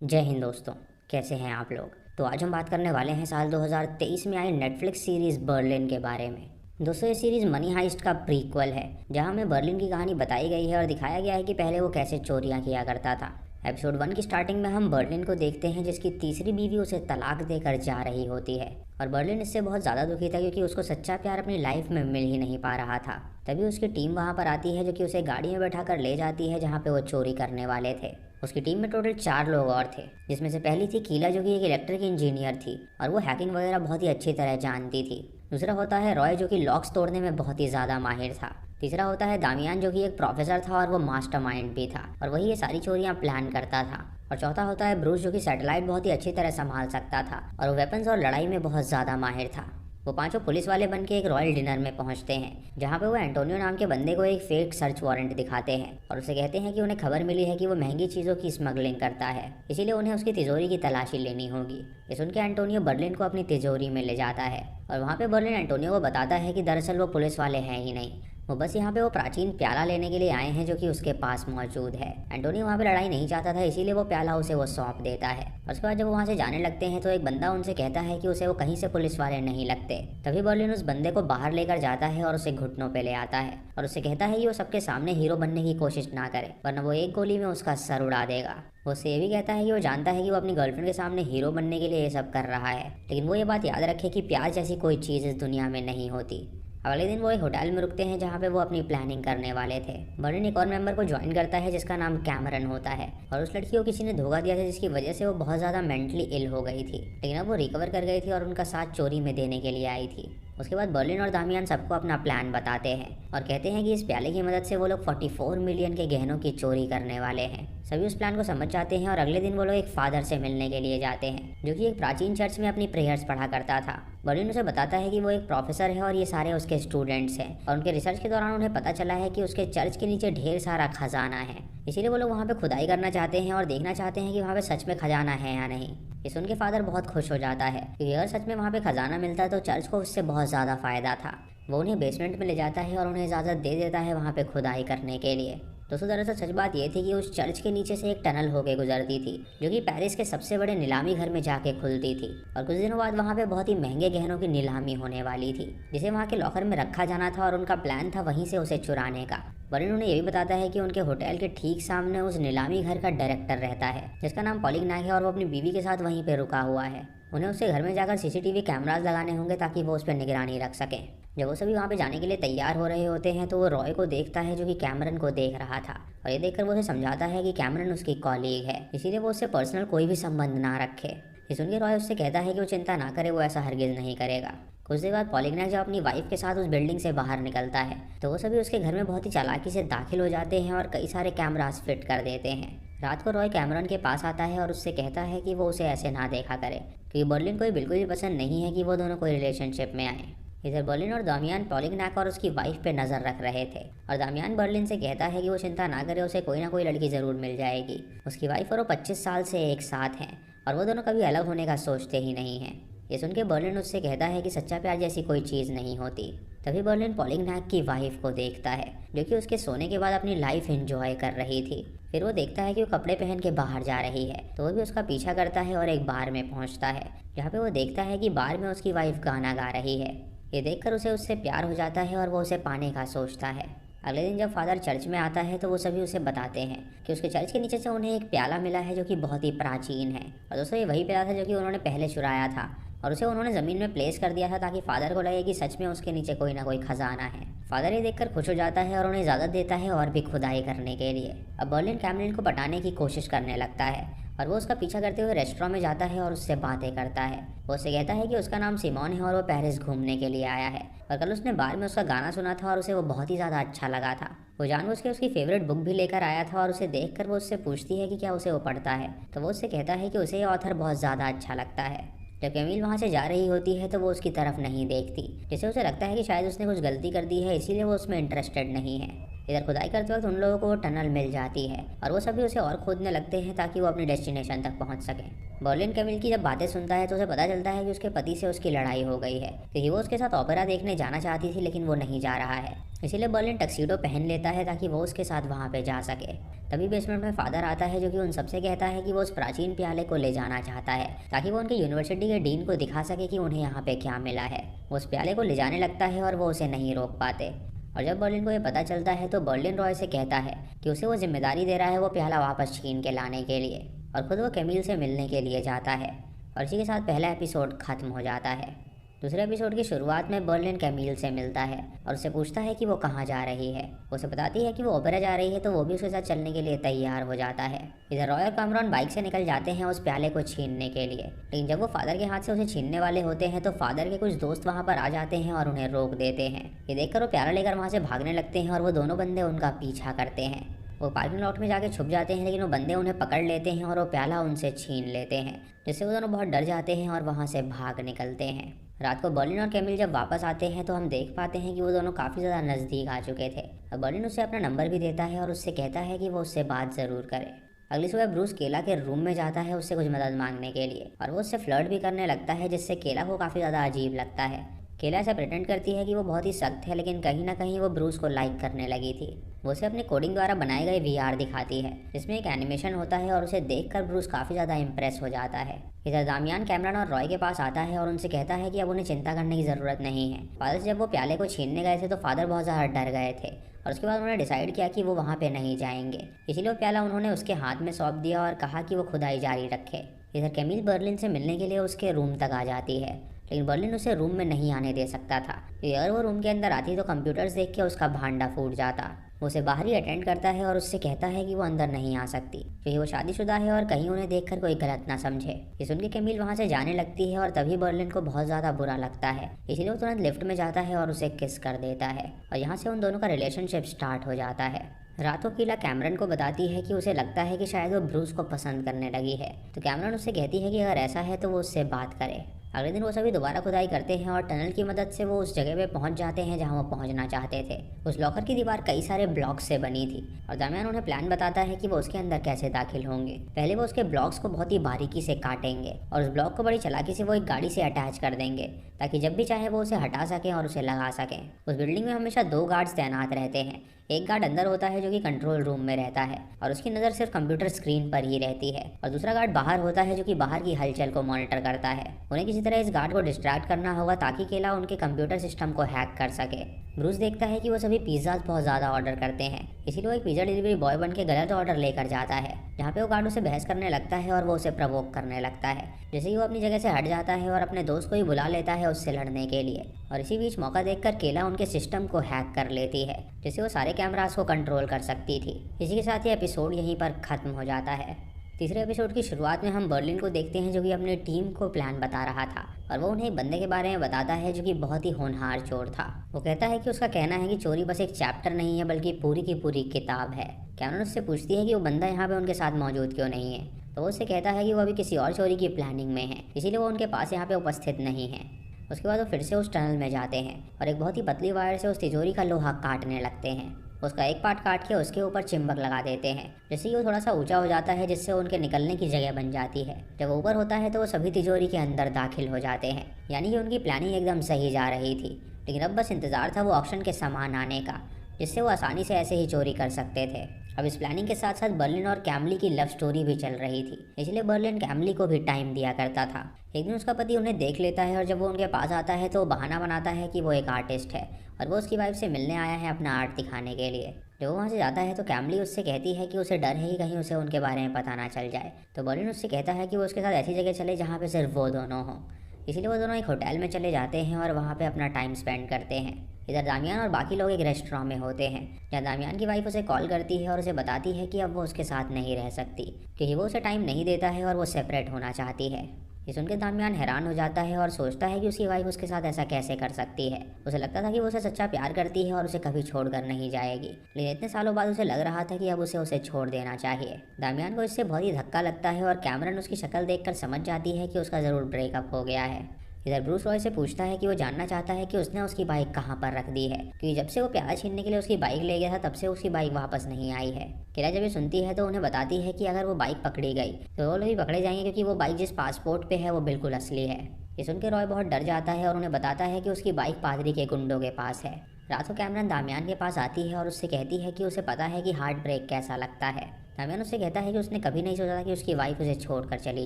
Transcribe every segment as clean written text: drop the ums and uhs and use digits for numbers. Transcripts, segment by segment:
जय हिंद दोस्तों। कैसे हैं आप लोग। तो आज हम बात करने वाले हैं साल 2023 में आई नेटफ्लिक्स सीरीज़ बर्लिन के बारे में। दोस्तों, ये सीरीज़ मनी हाइस्ट का प्रीक्वल है, जहां हमें बर्लिन की कहानी बताई गई है और दिखाया गया है कि पहले वो कैसे चोरियां किया करता था। एपिसोड 1 की स्टार्टिंग में हम बर्लिन को देखते हैं, जिसकी तीसरी बीवी उसे तलाक देकर जा रही होती है और बर्लिन इससे बहुत ज़्यादा दुखी था क्योंकि उसको सच्चा प्यार अपनी लाइफ में मिल ही नहीं पा रहा था। तभी उसकी टीम वहाँ पर आती है, जो कि उसे गाड़ी में बैठा कर ले जाती है जहाँ पे वो चोरी करने वाले थे। उसकी टीम में टोटल 4 लोग और थे, जिसमें से पहली थी कीला, जो कि एक इलेक्ट्रिक इंजीनियर थी और वो हैकिंग वगैरह बहुत ही अच्छी तरह जानती थी। दूसरा होता है रॉय, जो कि लॉक्स तोड़ने में बहुत ही ज़्यादा माहिर था। तीसरा होता है दामियान, जो कि एक प्रोफेसर था और वो मास्टरमाइंड भी था और वही ये सारी चोरियां प्लान करता था। और चौथा होता है ब्रूस, जो कि सैटेलाइट बहुत ही अच्छी तरह संभाल सकता था और वो वेपन्स और लड़ाई में बहुत ज़्यादा माहिर था। वो पांचों पुलिस वाले बन के एक रॉयल डिनर में पहुंचते हैं, जहां पे वो एंटोनियो नाम के बंदे को एक फेक सर्च वारंट दिखाते हैं और उसे कहते हैं कि उन्हें खबर मिली है कि वो महंगी चीज़ों की स्मगलिंग करता है, इसीलिए उन्हें उसकी तिजोरी की तलाशी लेनी होगी। ये सुन के एंटोनियो बर्लिन को अपनी तिजोरी में ले जाता है और वहाँ पे बर्लिन एंटोनियो को बताता है कि दरअसल वो पुलिस वाले हैं ही नहीं, वो बस यहाँ पे वो प्राचीन प्याला लेने के लिए आए हैं जो कि उसके पास मौजूद है। एंटोनियो वहाँ पे लड़ाई नहीं चाहता था, इसीलिए वो प्याला उसे वो सौंप देता है। और उसके बाद जब वो वहाँ से जाने लगते हैं तो एक बंदा उनसे कहता है कि उसे वो कहीं से पुलिस वाले नहीं लगते। तभी बर्लिन उस बंदे को बाहर लेकर जाता है और उसे घुटनों पे ले आता है और उसे कहता है कि वो सबके सामने हीरो बनने की कोशिश ना करे, वरना वो एक गोली में उसका सर उड़ा देगा। वो उसे ये भी कहता है कि वो जानता है कि वो अपनी गर्लफ्रेंड के सामने हीरो बनने के लिए ये सब कर रहा है, लेकिन वो ये बात याद रखे कि प्यार जैसी कोई चीज़ इस दुनिया में नहीं होती। अगले दिन वो एक होटल में रुकते हैं जहाँ पे वो अपनी प्लानिंग करने वाले थे। बर्लिन एक और मेंबर को ज्वाइन करता है जिसका नाम कैमरन होता है और उस लड़की को किसी ने धोखा दिया था, जिसकी वजह से वो बहुत ज़्यादा मेंटली इल हो गई थी, लेकिन अब वो रिकवर कर गई थी और उनका साथ चोरी में देने के लिए आई थी। उसके बाद बर्लिन और दामियान सबको अपना प्लान बताते हैं और कहते हैं कि इस प्याले की मदद से वो लोग 44 मिलियन के गहनों की चोरी करने वाले हैं। सभी उस प्लान को समझ जाते हैं और अगले दिन वो लोग एक फादर से मिलने के लिए जाते हैं, जो कि एक प्राचीन चर्च में अपनी प्रेयर्स पढ़ा करता था। बर्लिन उसे बताता है कि वो एक प्रोफेसर है और ये सारे उसके स्टूडेंट्स हैं और उनके रिसर्च के दौरान उन्हें पता चला है कि उसके चर्च के नीचे ढेर सारा खजाना है, इसीलिए वो लोग वहाँ पे खुदाई करना चाहते हैं और देखना चाहते हैं कि वहाँ पे सच में खजाना है या नहीं। ये सुन के फादर बहुत खुश हो जाता है क्योंकि अगर सच में वहाँ पे खजाना मिलता है तो चर्च को उससे बहुत ज़्यादा फ़ायदा था। वो उन्हें बेसमेंट में ले जाता है और उन्हें इजाज़त दे देता है वहाँ पे खुदाई करने के लिए। दोस्तों, दरअसल सच बात ये थी कि उस चर्च के नीचे से एक टनल होके गुजरती थी, जो कि पेरिस के सबसे बड़े नीलामी घर में जाके खुलती थी और कुछ दिनों बाद वहाँ पे बहुत ही महंगे गहनों की नीलामी होने वाली थी, जिसे वहाँ के लॉकर में रखा जाना था और उनका प्लान था वहीं से उसे चुराने का। बर्लिन उन्हें ये भी बताता है कि उनके होटल के ठीक सामने उस नीलामी घर का डायरेक्टर रहता है, जिसका नाम पॉलिग्नाक है और वो अपनी बीवी के साथ वहीं पे रुका हुआ है। उन्हें उसके घर में जाकर सीसीटीवी कैमरास लगाने होंगे ताकि वो उस पर निगरानी रख सकें। जब वो सभी वहाँ पे जाने के लिए तैयार हो रहे होते हैं तो वो रॉय को देखता है, जो कि कैमरन को देख रहा था और ये देखकर वो उसे समझाता है कि कैमरन उसकी कॉलीग है, इसीलिए वो उससे पर्सनल कोई भी संबंध ना रखे। ये सुन के रॉय उससे कहता है कि वो चिंता ना करे, वो ऐसा हरगिज़ नहीं करेगा। कुछ देर बाद पॉलिग्नाक जब अपनी वाइफ के साथ उस बिल्डिंग से बाहर निकलता है तो वो सभी उसके घर में बहुत ही चालाकी से दाखिल हो जाते हैं और कई सारे कैमरास फिट कर देते हैं। रात को रॉय कैमरन के पास आता है और उससे कहता है कि वो उसे ऐसे ना देखा करे, क्योंकि बर्लिन को बिल्कुल भी पसंद नहीं है कि वो दोनों कोई रिलेशनशिप में आए। इधर बर्लिन और दामियान पॉलिग्नाक और उसकी वाइफ पे नज़र रख रहे थे और दामियान बर्लिन से कहता है कि वो चिंता ना करे, उसे कोई ना कोई लड़की ज़रूर मिल जाएगी। उसकी वाइफ और वो 25 साल से एक साथ हैं और वो दोनों कभी अलग होने का सोचते ही नहीं हैं। ये सुन के बर्लिन उससे कहता है कि सच्चा प्यार जैसी कोई चीज़ नहीं होती। तभी बर्लिन पॉलिग्नाक की वाइफ को देखता है, जो कि उसके सोने के बाद अपनी लाइफ एंजॉय कर रही थी। फिर वो देखता है कि वो कपड़े पहन के बाहर जा रही है, तो वो भी उसका पीछा करता है और एक बार में पहुंचता है, जहाँ पे वो देखता है कि बार में उसकी वाइफ गाना गा रही है। ये देखकर उसे उससे प्यार हो जाता है और वो उसे पाने का सोचता है। अगले दिन जब फादर चर्च में आता है तो वो सभी उसे बताते हैं कि उसके चर्च के नीचे से उन्हें एक प्याला मिला है, जो कि बहुत ही प्राचीन है। और दोस्तों, ये वही प्याला था जो कि उन्होंने पहले चुराया था और उसे उन्होंने ज़मीन में प्लेस कर दिया था ताकि फादर को लगे कि सच में उसके नीचे कोई ना कोई खजाना है। फादर ये देखकर खुश हो जाता है और उन्हें इजाज़त देता है और भी खुदाई करने के लिए। अब बर्लिन कैमरन को पटाने की कोशिश करने लगता है और वो उसका पीछा करते हुए रेस्टोरेंट में जाता है और उससे बातें करता है। वो उससे कहता है कि उसका नाम सिमोन है और वो पेरिस घूमने के लिए आया है और कल उसने बार में उसका गाना सुना था और उसे वो बहुत ही ज़्यादा अच्छा लगा था। वो जानबूझ के उसकी फेवरेट बुक भी लेकर आया था और उसे देखकर वो उससे पूछती है कि क्या उसे वो पढ़ता है, तो वो उससे कहता है कि उसे ये ऑथर बहुत ज़्यादा अच्छा लगता है। जब कैमिल वहाँ से जा रही होती है तो वो उसकी तरफ नहीं देखती, जिससे उसे लगता है कि शायद उसने कुछ गलती कर दी है, इसीलिए वो उसमें इंटरेस्टेड नहीं है। इधर खुदाई करते वक्त उन लोगों को वो टनल मिल जाती है और वो सभी उसे और खोदने लगते हैं ताकि वो अपनी डेस्टिनेशन तक पहुंच सकें। बर्लिन कैमिल की जब बातें सुनता है तो उसे पता चलता है कि उसके पति से उसकी लड़ाई हो गई है, क्योंकि वो उसके साथ ओपेरा देखने जाना चाहती थी लेकिन वो नहीं जा रहा है। इसीलिए बर्लिन टक्सीडो पहन लेता है ताकि वो उसके साथ वहाँ पे जा सके। तभी बेसमेंट में फादर आता है जो कि उन सबसे कहता है कि वो उस प्राचीन प्याले को ले जाना चाहता है ताकि वो उनके यूनिवर्सिटी के डीन को दिखा सके कि उन्हें यहाँ पे क्या मिला है। वो उस प्याले को ले जाने लगता है और वो उसे नहीं रोक पाते। और जब बर्लिन को ये पता चलता है तो बर्लिन रॉय से कहता है कि उसे वो जिम्मेदारी दे रहा है वो प्याला वापस छीन के लाने के लिए, और खुद वो कैमिल से मिलने के लिए जाता है। और इसी के साथ पहला एपिसोड खत्म हो जाता है। दूसरे एपिसोड की शुरुआत में बर्लिन कैमिल से मिलता है और उससे पूछता है कि वो कहाँ जा रही है। उसे बताती है कि वो ओपेरा जा रही है तो वो भी उसके साथ चलने के लिए तैयार हो जाता है। इधर रॉय और कामरॉन बाइक से निकल जाते हैं उस प्याले को छीनने के लिए, लेकिन जब वो फादर के हाथ से उसे छीनने वाले होते हैं तो फादर के कुछ दोस्त वहाँ पर आ जाते हैं और उन्हें रोक देते हैं। ये देखकर वो प्याला लेकर वहाँ से भागने लगते हैं और वो दोनों बंदे उनका पीछा करते हैं। वो पार्किंग लॉट में जाके छुप जाते हैं लेकिन वो बंदे उन्हें पकड़ लेते हैं और वो प्याला उनसे छीन लेते हैं, जिससे वो दोनों बहुत डर जाते हैं और वहाँ से भाग निकलते हैं। रात को बर्लिन और कैमिल जब वापस आते हैं तो हम देख पाते हैं कि वो दोनों काफ़ी ज़्यादा नज़दीक आ चुके थे। अब बर्लिन उसे अपना नंबर भी देता है और उससे कहता है कि वो उससे बात ज़रूर करे। अगली सुबह ब्रूस केला के रूम में जाता है उससे कुछ मदद मांगने के लिए, और वो उससे फ्लर्ट भी करने लगता है जिससे केला को काफ़ी ज़्यादा अजीब लगता है। केला ऐसा प्रिटेंड करती है कि वो बहुत ही सख्त है, लेकिन कहीं ना कहीं वो ब्रूस को लाइक करने लगी थी। वो उसे अपने कोडिंग द्वारा बनाए गए वीआर दिखाती है जिसमें एक एनिमेशन होता है और उसे देखकर ब्रूस काफ़ी ज़्यादा इम्प्रेस हो जाता है। इधर दामियान कैमरन और रॉय के पास आता है और उनसे कहता है कि अब उन्हें चिंता करने की ज़रूरत नहीं है। फादर से जब वो प्याले को छीनने गए थे तो फादर बहुत ज़्यादा डर गए थे और उसके बाद उन्होंने डिसाइड किया कि वो वहाँ पे नहीं जाएंगे। इसीलिए वो प्याला उन्होंने उसके हाथ में सौंप दिया और कहा कि वो खुदाई जारी रखे। इधर कैमिल बर्लिन से मिलने के लिए उसके रूम तक आ जाती है, लेकिन बर्लिन उसे रूम में नहीं आने दे सकता था। अगर वो रूम के अंदर आती तो कंप्यूटर्स देख के उसका भांडा फूट जाता। वो उसे बाहर ही अटेंड करता है और उससे कहता है कि वो अंदर नहीं आ सकती क्योंकि वो शादीशुदा है और कहीं उन्हें देखकर कोई गलत ना समझे। ये सुन के कैमिल वहाँ से जाने लगती है और तभी बर्लिन को बहुत ज़्यादा बुरा लगता है, इसीलिए वो तुरंत लिफ्ट में जाता है और उसे किस कर देता है और यहाँ से उन दोनों का रिलेशनशिप स्टार्ट हो जाता है। रात को कीला कैमरन को बताती है कि उसे लगता है कि शायद वो ब्रूस को पसंद करने लगी है, तो कैमरन उससे कहती है कि अगर ऐसा है तो वो उससे बात करे। अगले दिन वो सभी दोबारा खुदाई करते हैं और टनल की मदद से वो उस जगह पे पहुंच जाते हैं जहां वो पहुंचना चाहते थे। उस लॉकर की दीवार कई सारे ब्लॉक्स से बनी थी और दामियान उन्हें प्लान बताता है कि वो उसके अंदर कैसे दाखिल होंगे। पहले वो उसके ब्लॉक्स को बहुत ही बारीकी से काटेंगे और उस ब्लॉक को बड़ी चालाकी से वो एक गाड़ी से अटैच कर देंगे ताकि जब भी चाहे वो उसे हटा सकें और उसे लगा सकें। उस बिल्डिंग में हमेशा 2 गार्ड्स तैनात रहते हैं। एक गार्ड अंदर होता है जो कि कंट्रोल रूम में रहता है और उसकी नज़र सिर्फ कंप्यूटर स्क्रीन पर ही रहती है, और दूसरा गार्ड बाहर होता है जो कि बाहर की हलचल को मॉनिटर करता है। उन्हें किसी तरह इस गार्ड को डिस्ट्रैक्ट करना होगा ताकि केला उनके कंप्यूटर सिस्टम को हैक कर सके। ब्रूस देखता है कि वो सभी पिज़्ज़ाज बहुत ज़्यादा ऑर्डर करते हैं, इसीलिए वो एक पिज़्ज़ा डिलीवरी बॉय बन के गलत ऑर्डर लेकर जाता है, जहाँ पे वो गार्ड उसे बहस करने लगता है और वो उसे प्रवोक करने लगता है। जैसे ही वो अपनी जगह से हट जाता है और अपने दोस्त को ही बुला लेता है उससे लड़ने के लिए, और इसी बीच मौका देखकर केला उनके सिस्टम को हैक कर लेती है जिससे वो सारे कैमरास को कंट्रोल कर सकती थी। इसी के साथ ये एपिसोड यहीं पर ख़त्म हो जाता है। तीसरे एपिसोड की शुरुआत में हम बर्लिन को देखते हैं जो कि अपनी टीम को प्लान बता रहा था, और वो उन्हें एक बंदे के बारे में बताता है जो कि बहुत ही होनहार चोर था। वो कहता है कि उसका कहना है कि चोरी बस एक चैप्टर नहीं है बल्कि पूरी की पूरी किताब है। कैमरन उससे पूछती है कि वो बंदा यहाँ पे उनके साथ मौजूद क्यों नहीं है, तो वो उससे कहता है कि वो अभी किसी और चोरी की प्लानिंग में है, इसीलिए वो उनके पास यहाँ पे उपस्थित नहीं है। उसके बाद वो फिर से उस टनल में जाते हैं और एक बहुत ही पतली वायर से उस तिजोरी का लोहा काटने लगते हैं। उसका एक पार्ट काट के उसके ऊपर चिंबक लगा देते हैं, जैसे ही वो थोड़ा सा ऊंचा हो जाता है जिससे उनके निकलने की जगह बन जाती है। जब ऊपर होता है तो वो सभी तिजोरी के अंदर दाखिल हो जाते हैं, यानी कि उनकी प्लानिंग एकदम सही जा रही थी। लेकिन अब बस इंतज़ार था वो ऑक्शन के सामान आने का, जिससे वो आसानी से ऐसे ही चोरी कर सकते थे। अब इस प्लानिंग के साथ साथ बर्लिन और कैमली की लव स्टोरी भी चल रही थी, इसलिए बर्लिन कैमली को भी टाइम दिया करता था। एक दिन उसका पति उन्हें देख लेता है और जब वो उनके पास आता है तो वो बहाना बनाता है कि वो एक आर्टिस्ट है और वो उसकी वाइफ से मिलने आया है अपना आर्ट दिखाने के लिए। जब वो वहाँ से जाता है तो कैमली उससे कहती है कि उसे डर है कि कहीं उसे उनके बारे में पता ना चल जाए, तो बर्लिन उससे कहता है कि वो उसके साथ ऐसी जगह चले जहाँ पे सिर्फ वो दोनों हों। इसलिए वो दोनों एक होटल में चले जाते हैं और वहाँ पे अपना टाइम स्पेंड करते हैं। इधर दामियान और बाकी लोग एक रेस्टोरेंट में होते हैं, जहाँ दामियान की वाइफ उसे कॉल करती है और उसे बताती है कि अब वो उसके साथ नहीं रह सकती क्योंकि वो उसे टाइम नहीं देता है और वो सेपरेट होना चाहती है। ये सुनकर दामियान हैरान हो जाता है और सोचता है कि उसकी वाइफ उसके साथ ऐसा कैसे कर सकती है। उसे लगता था कि वो उसे सच्चा प्यार करती है और उसे कभी छोड़कर नहीं जाएगी, लेकिन इतने सालों बाद उसे लग रहा था कि अब उसे छोड़ देना चाहिए। दामियान को इससे बहुत ही धक्का लगता है और कैमरन उसकी शक्ल देखकर समझ जाती है कि उसका ज़रूर ब्रेकअप हो गया है। इधर ब्रूस रॉय से पूछता है कि वो जानना चाहता है कि उसने उसकी बाइक कहाँ पर रख दी है, क्योंकि जब से वो प्याला छीनने के लिए उसकी बाइक ले गया था तब से उसकी बाइक वापस नहीं आई है। केला जब ये सुनती है तो उन्हें बताती है कि अगर वो बाइक पकड़ी गई तो वो लोग भी पकड़े जाएंगे, क्योंकि वो बाइक जिस पासपोर्ट पे है वो बिल्कुल असली है। ये सुन के रॉय बहुत डर जाता है और उन्हें बताता है कि उसकी बाइक पादरी के गुंडों के पास है। रात को कैमरन दामियान के पास आती है और उससे कहती है कि उसे पता है कि हार्ट ब्रेक कैसा लगता है। दामियान उससे कहता है कि उसने कभी नहीं सोचा था कि उसकी वाइफ उसे छोड़कर चली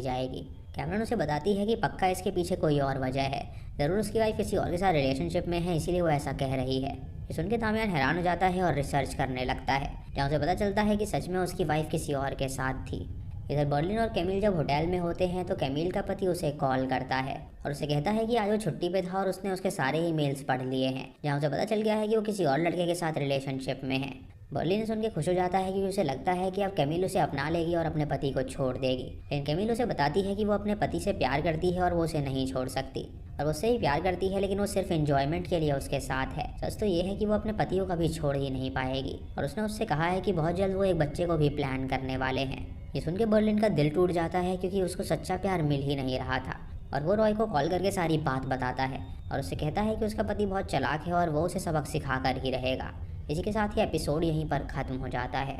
जाएगी। कैमरन उसे बताती है कि पक्का इसके पीछे कोई और वजह है, ज़रूर उसकी वाइफ किसी और के साथ रिलेशनशिप में है, इसीलिए वो ऐसा कह रही है। ये सुन के दामियान हैरान हो जाता है और रिसर्च करने लगता है, जहाँ उसे पता चलता है कि सच में उसकी वाइफ किसी और के साथ थी। इधर बर्लिन और कैमिल जब होटल में होते हैं तो कैमिल का पति उसे कॉल करता है और उसे कहता है कि आज वो छुट्टी पे था और उसने उसके सारे ईमेल्स पढ़ लिए हैं, जहाँ उसे पता चल गया है कि वो किसी और लड़के के साथ रिलेशनशिप में है। बर्लिन सुन के खुश हो जाता है क्योंकि उसे लगता है कि अब कैमिल उसे अपना लेगी और अपने पति को छोड़ देगी। लेकिन कैमिल उसे बताती है कि वो अपने पति से प्यार करती है और वो उसे नहीं छोड़ सकती, और वो उससे ही प्यार करती है, लेकिन वो सिर्फ एंजॉयमेंट के लिए उसके साथ है। सच तो ये है कि वो अपने पति को कभी छोड़ ही नहीं पाएगी, और उसने उससे कहा है कि बहुत जल्द वो एक बच्चे को भी प्लान करने वाले हैं। ये सुन के बर्लिन का दिल टूट जाता है क्योंकि उसको सच्चा प्यार मिल ही नहीं रहा था, और वो रॉय को कॉल करके सारी बात बताता है और उससे कहता है कि उसका पति बहुत चालाक है और वो उसे सबक सिखा कर ही रहेगा। इसी के साथ ही एपिसोड यहीं पर ख़त्म हो जाता है।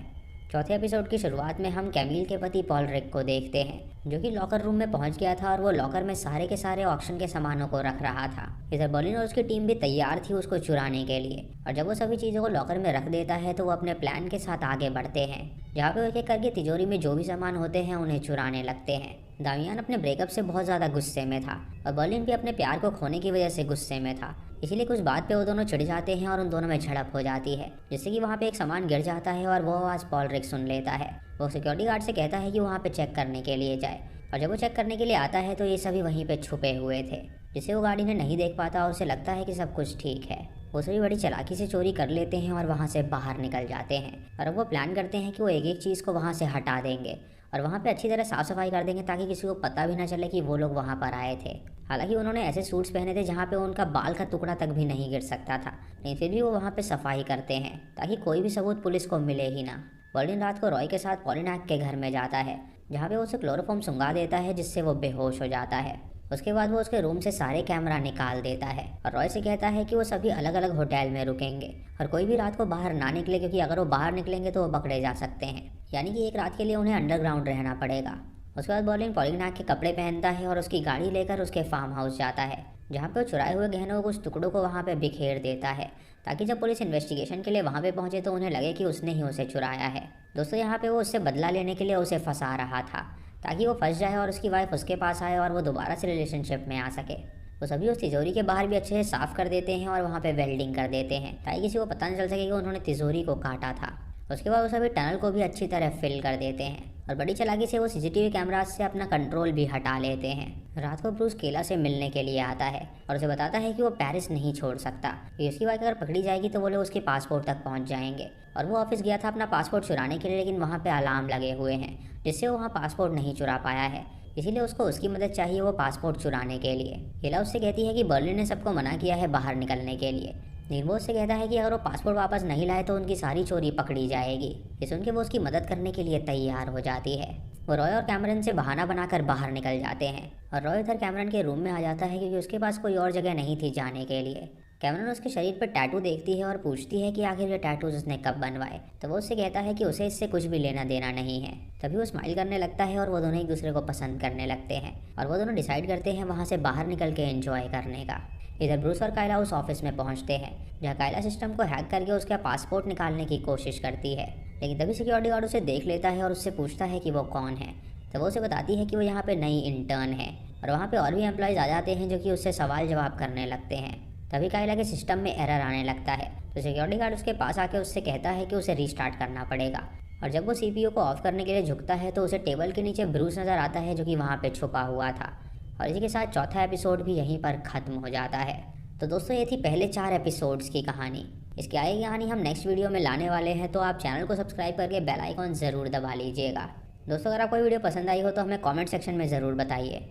चौथे एपिसोड की शुरुआत में हम कैमिल के पति पॉल रिक को देखते हैं, जो कि लॉकर रूम में पहुंच गया था और वो लॉकर में सारे के सारे ऑक्शन के सामानों को रख रहा था। इधर बर्लिन और उसकी टीम भी तैयार थी उसको चुराने के लिए, और जब वो सभी चीज़ों को लॉकर में रख देता है तो वो अपने प्लान के साथ आगे बढ़ते हैं, जहाँ पे एक एक करके तिजोरी में जो भी सामान होते हैं उन्हें चुराने लगते हैं। दामियान अपने ब्रेकअप से बहुत ज़्यादा गुस्से में था और बर्लिन भी अपने प्यार को खोने की वजह से गुस्से में था, इसीलिए कुछ बात पे वो दोनों चिढ़ जाते हैं और उन दोनों में झड़प हो जाती है, जिससे कि वहाँ पे एक सामान गिर जाता है और वो आवाज़ पॉल रिक सुन लेता है। वो सिक्योरिटी गार्ड से कहता है कि वहाँ पे चेक करने के लिए जाए, और जब वो चेक करने के लिए आता है तो ये सभी वहीं पे छुपे हुए थे, जिससे वो गाड़ी में नहीं देख पाता और उसे लगता है कि सब कुछ ठीक है। वो सभी बड़ी चालाकी से चोरी कर लेते हैं और वहाँ से बाहर निकल जाते हैं, और अब वो प्लान करते हैं कि वो एक एक चीज़ को वहाँ से हटा देंगे और वहाँ पे अच्छी तरह साफ़ सफाई कर देंगे ताकि किसी को पता भी ना चले कि वो लोग वहाँ पर आए थे। हालांकि उन्होंने ऐसे सूट्स पहने थे जहाँ पे उनका बाल का टुकड़ा तक भी नहीं गिर सकता था, लेकिन फिर भी वो वहाँ पे सफाई करते हैं ताकि कोई भी सबूत पुलिस को मिले ही ना। बर्लिन रात को रॉय के साथ पॉलिनैक के घर में जाता है, जहाँ पे वो उसे क्लोरोफॉर्म सुंघा देता है जिससे वो बेहोश हो जाता है। उसके बाद वो उसके रूम से सारे कैमरा निकाल देता है और रॉय से कहता है कि वो सभी अलग अलग होटल में रुकेंगे और कोई भी रात को बाहर ना निकले, क्योंकि अगर वो बाहर निकलेंगे तो वो पकड़े जा सकते हैं, यानी कि एक रात के लिए उन्हें अंडरग्राउंड रहना पड़ेगा। उसके बाद बर्लिन पॉलिनैक के कपड़े पहनता है और उसकी गाड़ी लेकर उसके फार्म हाउस जाता है, जहाँ पे वो चुराए हुए गहनों को कुछ टुकड़ों को वहाँ पे बिखेर देता है ताकि जब पुलिस इन्वेस्टिगेशन के लिए वहाँ पे पहुँचे तो उन्हें लगे कि उसने ही उसे चुराया है। दोस्तों यहाँ पे वो उससे बदला लेने के लिए उसे फंसा रहा था ताकि वो फंस जाए और उसकी वाइफ उसके पास आए और वो दोबारा से रिलेशनशिप में आ सके। वो सभी उस तिजोरी के बाहर भी अच्छे से साफ़ कर देते हैं और वहाँ पे वेल्डिंग कर देते हैं ताकि किसी को पता नहीं चल सके कि उन्होंने तिजोरी को काटा था। उसके बाद वो सभी टनल को भी अच्छी तरह फिल कर देते हैं और बड़ी चालाकी से वो सीसीटीवी कैमराज से अपना कंट्रोल भी हटा लेते हैं। रात को ब्रूस केला से मिलने के लिए आता है और उसे बताता है कि वो पेरिस नहीं छोड़ सकता, कि उसकी बाइक अगर पकड़ी जाएगी तो वो लोग उसके पासपोर्ट तक पहुंच जाएंगे। और वो ऑफिस गया था अपना पासपोर्ट चुराने के लिए, लेकिन वहाँ पे अलार्म लगे हुए हैं जिससे वो वहाँ पासपोर्ट नहीं चुरा पाया है, इसीलिए उसको उसकी मदद चाहिए वो पासपोर्ट चुराने के लिए। केला उससे कहती है कि बर्लिन ने सबको मना किया है बाहर निकलने के लिए, लेकिन वो उससे कहता है कि अगर वो पासपोर्ट वापस नहीं लाए तो उनकी सारी चोरी पकड़ी जाएगी। ये सुन के वो उसकी मदद करने के लिए तैयार हो जाती है। वो रॉय और कैमरन से बहाना बनाकर बाहर निकल जाते हैं और रॉय इधर कैमरन के रूम में आ जाता है क्योंकि उसके पास कोई और जगह नहीं थी जाने के लिए। कैमरन उसके शरीर पर टैटू देखती है और पूछती है कि आखिर ये टैटूज उसने कब बनवाए, तो वो उससे कहता है कि उसे इससे कुछ भी लेना देना नहीं है। तभी वो स्माइल करने लगता है और वो दोनों एक दूसरे को पसंद करने लगते हैं और वो दोनों डिसाइड करते हैं वहाँ से बाहर निकल के एंजॉय करने का। इधर ब्रूस और कायला उस ऑफिस में पहुंचते हैं जहाँ कायला सिस्टम को हैक करके उसका पासपोर्ट निकालने की कोशिश करती है, लेकिन तभी सिक्योरिटी गार्ड उसे देख लेता है और उससे पूछता है कि वो कौन है। तो वो उसे बताती है कि वो यहाँ पे नई इंटर्न है और वहाँ पे और भी एम्प्लॉयज़ आ जाते हैं जो कि उससे सवाल जवाब करने लगते हैं। तभी कायला के सिस्टम में एरर आने लगता है तो सिक्योरिटी गार्ड उसके पास आके उससे कहता है कि उसे रीस्टार्ट करना पड़ेगा, और जब वो CPU को ऑफ करने के लिए झुकता है तो उसे टेबल के नीचे ब्रूस नज़र आता है जो कि वहाँ पे छुपा हुआ था। और इसी के साथ चौथा एपिसोड भी यहीं पर ख़त्म हो जाता है। तो दोस्तों ये थी पहले 4 एपिसोड्स की कहानी। इसकी आगे कहानी हम नेक्स्ट वीडियो में लाने वाले हैं, तो आप चैनल को सब्सक्राइब करके बेल आइकॉन ज़रूर दबा लीजिएगा। दोस्तों अगर आपको वीडियो पसंद आई हो तो हमें कमेंट सेक्शन में ज़रूर बताइए,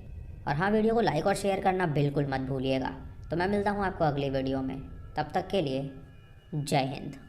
और हाँ, वीडियो को लाइक और शेयर करना बिल्कुल मत भूलिएगा। तो मैं मिलता हूँ आपको अगली वीडियो में, तब तक के लिए जय हिंद।